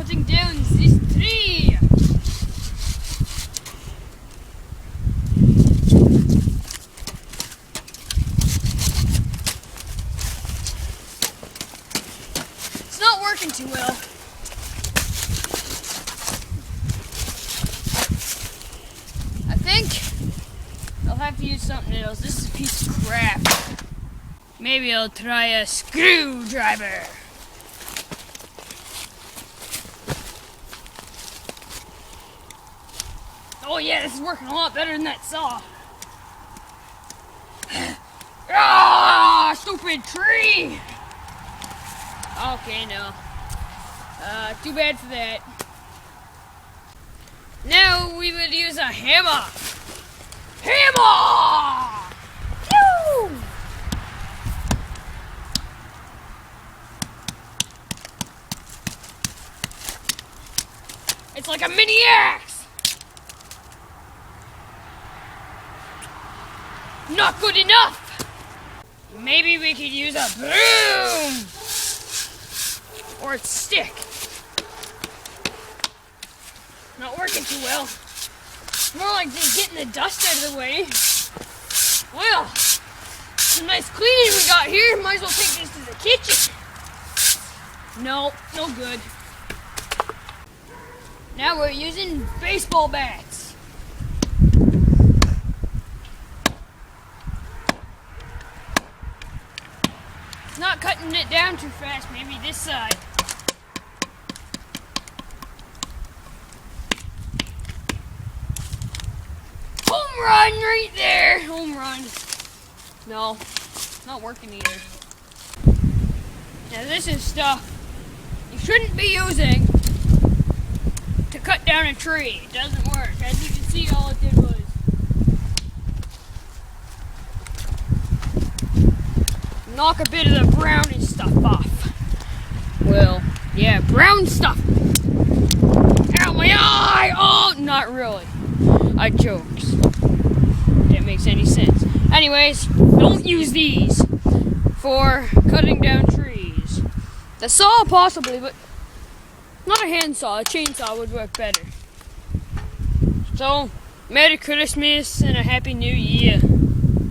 cutting down this tree. It's not working too well. I think I'll have to use something else. This is a piece of crap. Maybe I'll try a screwdriver. Oh yeah, this is working a lot better than that saw. Ah, stupid tree! Okay, no. Too bad for that. Now we would use a hammer. Hammer! Pew! It's like a mini axe. Not good enough. Maybe we could use a broom or a stick. Not working too well. More like just getting the dust out of the way. Well, some nice cleaning we got here. Might as well take this to the kitchen. No, no good. Now we're using baseball bats. Not cutting it down too fast, maybe this side. Home run right there! Home run. No, not working either. Now this is stuff you shouldn't be using to cut down a tree. It doesn't work. As you can see, all it did was knock a bit of the brown and stuff off. Well, yeah, brown stuff. Ow, my eye! Oh, not really. I joked. That makes any sense. Anyways, don't use these for cutting down trees. The saw possibly, but not a handsaw. A chainsaw would work better. So, Merry Christmas and a Happy New Year.